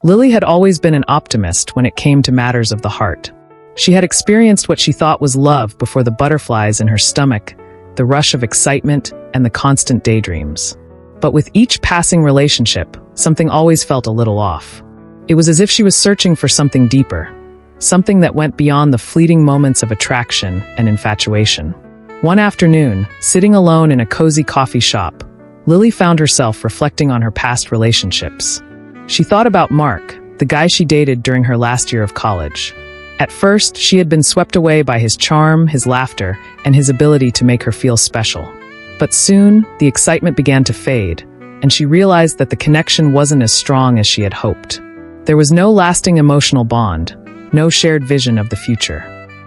Lily had always been an optimist when it came to matters of the heart. She had experienced what she thought was love before the butterflies in her stomach, the rush of excitement, and the constant daydreams. But with each passing relationship, something always felt a little off. It was as if she was searching for something deeper, something that went beyond the fleeting moments of attraction and infatuation. One afternoon, sitting alone in a cozy coffee shop, Lily found herself reflecting on her past relationships. She thought about Mark, the guy she dated during her last year of college. At first, she had been swept away by his charm, his laughter, and his ability to make her feel special. But soon, the excitement began to fade, and she realized that the connection wasn't as strong as she had hoped. There was no lasting emotional bond, no shared vision of the future.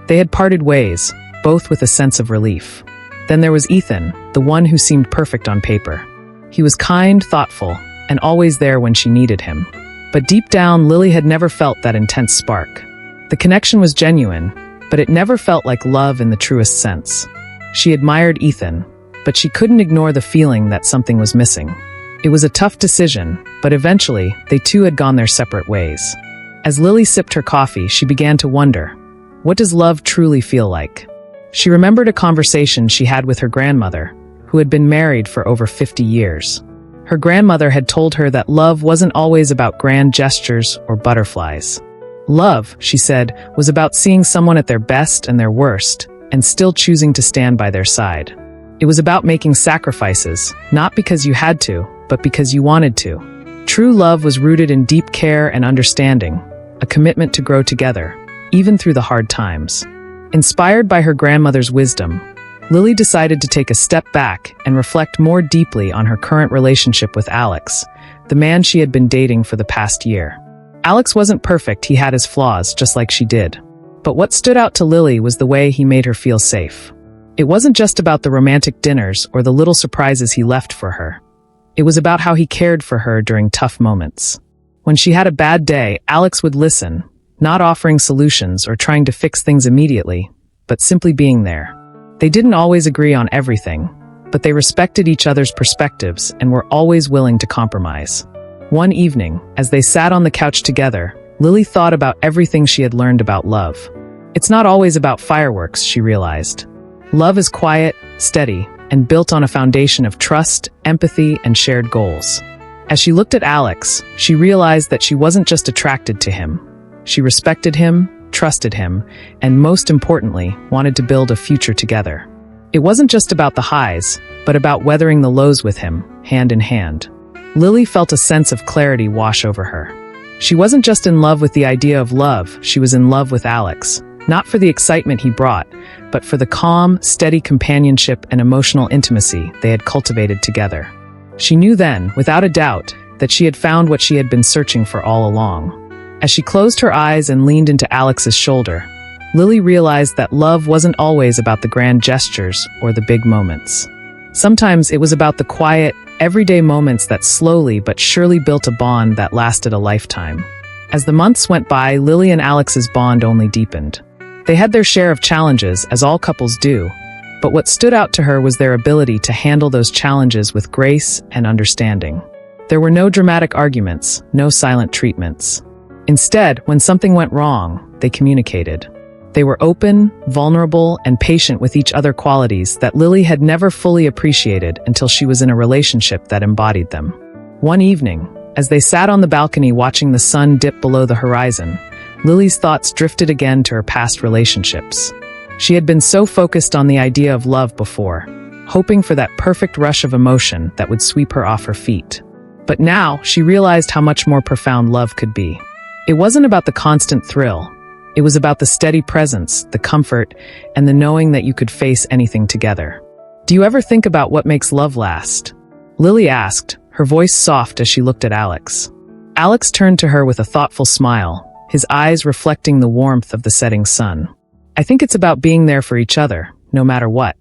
They had parted ways, both with a sense of relief. Then there was Ethan, the one who seemed perfect on paper. He was kind, thoughtful, and always there when she needed him. But deep down, Lily had never felt that intense spark. The connection was genuine, but it never felt like love in the truest sense. She admired Ethan, but she couldn't ignore the feeling that something was missing. It was a tough decision, but eventually, they two had gone their separate ways. As Lily sipped her coffee, she began to wonder, what does love truly feel like? She remembered a conversation she had with her grandmother, who had been married for over 50 years. Her grandmother had told her that love wasn't always about grand gestures or butterflies. Love, she said, was about seeing someone at their best and their worst, and still choosing to stand by their side. It was about making sacrifices, not because you had to, but because you wanted to. True love was rooted in deep care and understanding, a commitment to grow together, even through the hard times. Inspired by her grandmother's wisdom, Lily decided to take a step back and reflect more deeply on her current relationship with Alex, the man she had been dating for the past year. Alex wasn't perfect, he had his flaws, just like she did. But what stood out to Lily was the way he made her feel safe. It wasn't just about the romantic dinners or the little surprises he left for her. It was about how he cared for her during tough moments. When she had a bad day, Alex would listen, not offering solutions or trying to fix things immediately, but simply being there. They didn't always agree on everything, but they respected each other's perspectives and were always willing to compromise. One evening, as they sat on the couch together, Lily thought about everything she had learned about love. It's not always about fireworks, she realized. Love is quiet, steady, and built on a foundation of trust, empathy, and shared goals. As she looked at Alex, she realized that she wasn't just attracted to him. She respected him, trusted him, and most importantly, wanted to build a future together. It wasn't just about the highs, but about weathering the lows with him, hand in hand. Lily felt a sense of clarity wash over her. She wasn't just in love with the idea of love, she was in love with Alex, not for the excitement he brought, but for the calm, steady companionship and emotional intimacy they had cultivated together. She knew then, without a doubt, that she had found what she had been searching for all along. As she closed her eyes and leaned into Alex's shoulder, Lily realized that love wasn't always about the grand gestures or the big moments. Sometimes it was about the quiet, everyday moments that slowly but surely built a bond that lasted a lifetime. As the months went by, Lily and Alex's bond only deepened. They had their share of challenges, as all couples do, but what stood out to her was their ability to handle those challenges with grace and understanding. There were no dramatic arguments, no silent treatments. Instead, when something went wrong, they communicated. They were open, vulnerable, and patient with each other, qualities that Lily had never fully appreciated until she was in a relationship that embodied them. One evening, as they sat on the balcony watching the sun dip below the horizon, Lily's thoughts drifted again to her past relationships. She had been so focused on the idea of love before, hoping for that perfect rush of emotion that would sweep her off her feet. But now, she realized how much more profound love could be. It wasn't about the constant thrill. It was about the steady presence, the comfort, and the knowing that you could face anything together. Do you ever think about what makes love last? Lily asked, her voice soft as she looked at Alex. Alex turned to her with a thoughtful smile, his eyes reflecting the warmth of the setting sun. I think it's about being there for each other, no matter what.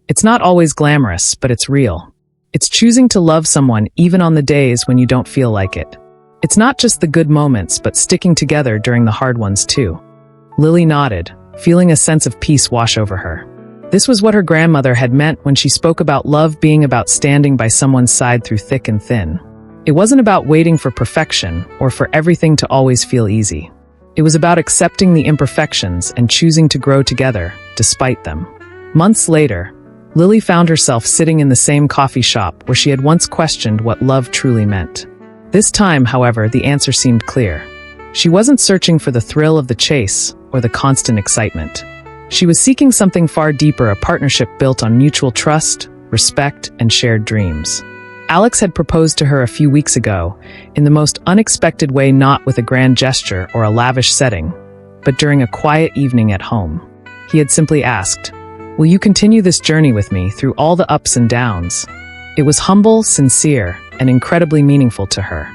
It's not always glamorous, but it's real. It's choosing to love someone even on the days when you don't feel like it. It's not just the good moments, but sticking together during the hard ones too. Lily nodded, feeling a sense of peace wash over her. This was what her grandmother had meant when she spoke about love being about standing by someone's side through thick and thin. It wasn't about waiting for perfection or for everything to always feel easy. It was about accepting the imperfections and choosing to grow together, despite them. Months later, Lily found herself sitting in the same coffee shop where she had once questioned what love truly meant. This time, however, the answer seemed clear. She wasn't searching for the thrill of the chase or the constant excitement. She was seeking something far deeper, a partnership built on mutual trust, respect, and shared dreams. Alex had proposed to her a few weeks ago, in the most unexpected way, not with a grand gesture or a lavish setting, but during a quiet evening at home. He had simply asked, "Will you continue this journey with me through all the ups and downs?" It was humble, sincere, and incredibly meaningful to her.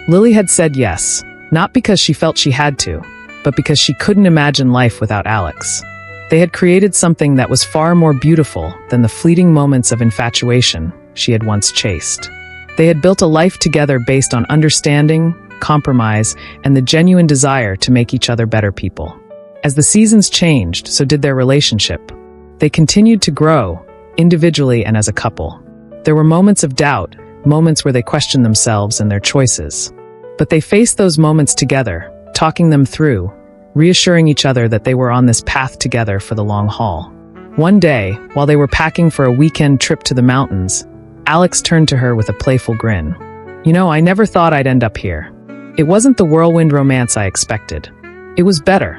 Lily had said yes, not because she felt she had to, but because she couldn't imagine life without Alex. They had created something that was far more beautiful than the fleeting moments of infatuation she had once chased. They had built a life together based on understanding, compromise, and the genuine desire to make each other better people. As the seasons changed, so did their relationship. They continued to grow, individually and as a couple. There were moments of doubt, moments where they questioned themselves and their choices. But they faced those moments together, talking them through, reassuring each other that they were on this path together for the long haul. One day, while they were packing for a weekend trip to the mountains, Alex turned to her with a playful grin. "You know, I never thought I'd end up here. It wasn't the whirlwind romance I expected. It was better."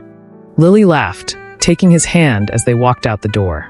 Lily laughed, taking his hand as they walked out the door.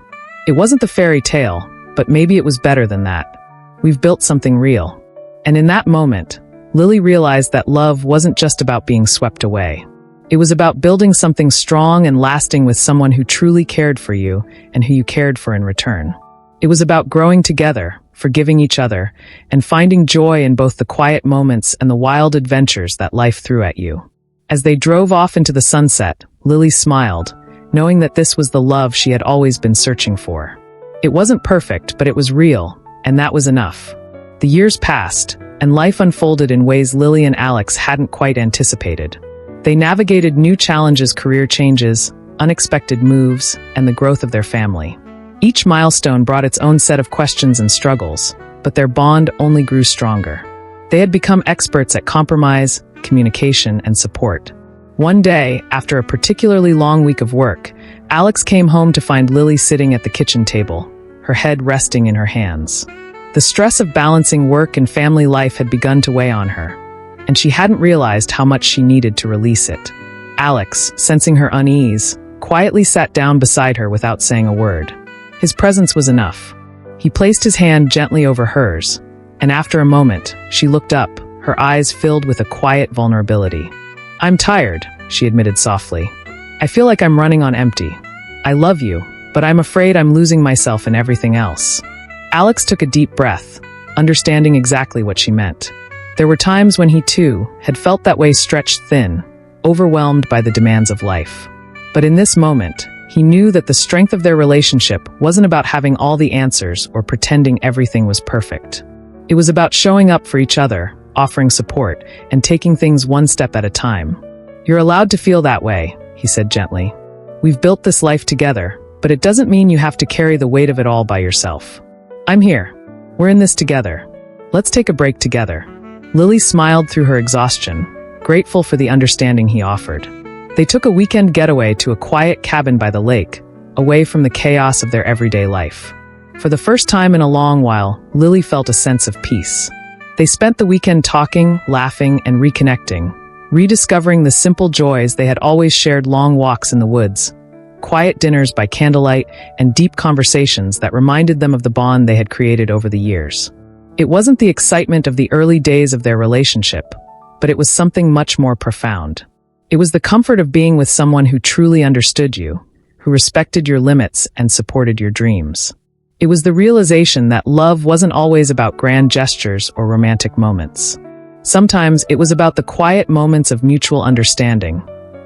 "It wasn't the fairy tale, but maybe it was better than that. We've built something real." And in that moment, Lily realized that love wasn't just about being swept away. It was about building something strong and lasting with someone who truly cared for you and who you cared for in return. It was about growing together, forgiving each other, and finding joy in both the quiet moments and the wild adventures that life threw at you. As they drove off into the sunset, Lily smiled, knowing that this was the love she had always been searching for. It wasn't perfect, but it was real, and that was enough. The years passed, and life unfolded in ways Lily and Alex hadn't quite anticipated. They navigated new challenges, career changes, unexpected moves, and the growth of their family. Each milestone brought its own set of questions and struggles, but their bond only grew stronger. They had become experts at compromise, communication, and support. One day, after a particularly long week of work, Alex came home to find Lily sitting at the kitchen table, her head resting in her hands. The stress of balancing work and family life had begun to weigh on her, and she hadn't realized how much she needed to release it. Alex, sensing her unease, quietly sat down beside her without saying a word. His presence was enough. He placed his hand gently over hers, and after a moment, she looked up, her eyes filled with a quiet vulnerability. "I'm tired," she admitted softly. "I feel like I'm running on empty. I love you, but I'm afraid I'm losing myself in everything else." Alex took a deep breath, understanding exactly what she meant. There were times when he, too, had felt that way, stretched thin, overwhelmed by the demands of life. But in this moment, he knew that the strength of their relationship wasn't about having all the answers or pretending everything was perfect. It was about showing up for each other, offering support, and taking things one step at a time. "You're allowed to feel that way," he said gently. "We've built this life together, but it doesn't mean you have to carry the weight of it all by yourself. I'm here. We're in this together. Let's take a break together." Lily smiled through her exhaustion, grateful for the understanding he offered. They took a weekend getaway to a quiet cabin by the lake, away from the chaos of their everyday life. For the first time in a long while, Lily felt a sense of peace. They spent the weekend talking, laughing, and reconnecting, rediscovering the simple joys they had always shared: long walks in the woods, quiet dinners by candlelight, and deep conversations that reminded them of the bond they had created over the years. It wasn't the excitement of the early days of their relationship, but it was something much more profound. It was the comfort of being with someone who truly understood you, who respected your limits and supported your dreams. It was the realization that love wasn't always about grand gestures or romantic moments. Sometimes it was about the quiet moments of mutual understanding,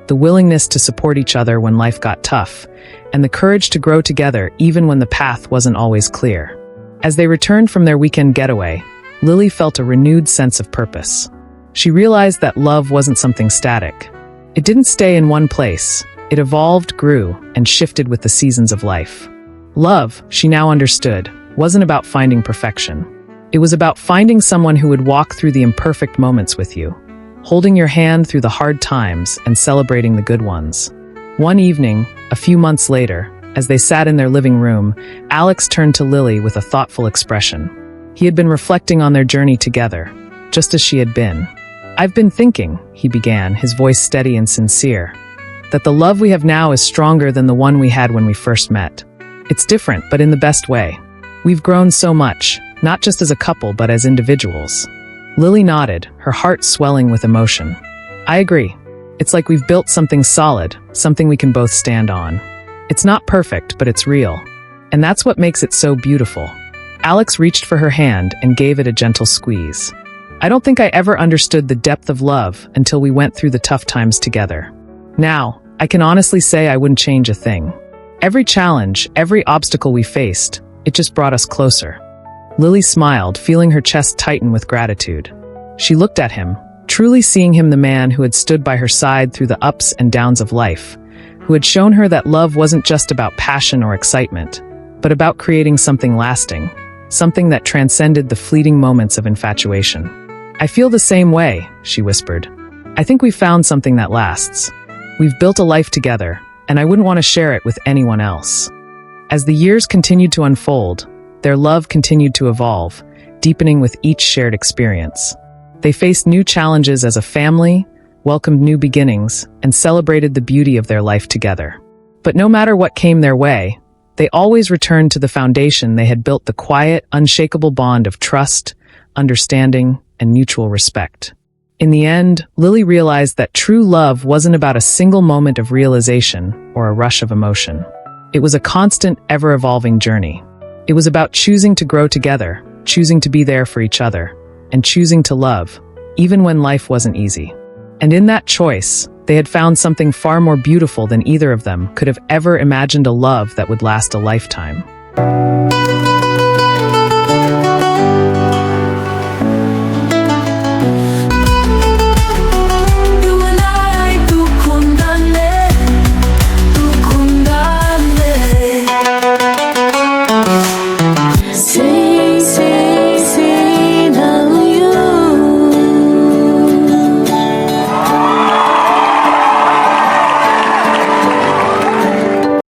the willingness to support each other when life got tough, and the courage to grow together even when the path wasn't always clear. As they returned from their weekend getaway, Lily felt a renewed sense of purpose. She realized that love wasn't something static. It didn't stay in one place. It evolved, grew, and shifted with the seasons of life. Love, she now understood, wasn't about finding perfection. It was about finding someone who would walk through the imperfect moments with you, holding your hand through the hard times and celebrating the good ones. One evening, a few months later, as they sat in their living room, Alex turned to Lily with a thoughtful expression. He had been reflecting on their journey together, just as she had been. "I've been thinking," he began, his voice steady and sincere, "that the love we have now is stronger than the one we had when we first met. It's different, but in the best way. We've grown so much, not just as a couple, but as individuals." Lily nodded, her heart swelling with emotion. "I agree. It's like we've built something solid, something we can both stand on. It's not perfect, but it's real. And that's what makes it so beautiful." Alex reached for her hand and gave it a gentle squeeze. "I don't think I ever understood the depth of love until we went through the tough times together. Now, I can honestly say I wouldn't change a thing. Every challenge, every obstacle we faced, it just brought us closer." Lily smiled, feeling her chest tighten with gratitude. She looked at him, truly seeing him the man who had stood by her side through the ups and downs of life, who had shown her that love wasn't just about passion or excitement, but about creating something lasting, something that transcended the fleeting moments of infatuation. "I feel the same way," she whispered. "I think we've found something that lasts. We've built a life together, and I wouldn't want to share it with anyone else." As the years continued to unfold, their love continued to evolve, deepening with each shared experience. They faced new challenges as a family, welcomed new beginnings, and celebrated the beauty of their life together. But no matter what came their way, they always returned to the foundation they had built, the quiet, unshakable bond of trust, understanding, and mutual respect. In the end, Lily realized that true love wasn't about a single moment of realization or a rush of emotion. It was a constant, ever-evolving journey. It was about choosing to grow together, choosing to be there for each other, and choosing to love, even when life wasn't easy. And in that choice, they had found something far more beautiful than either of them could have ever imagined, a love that would last a lifetime.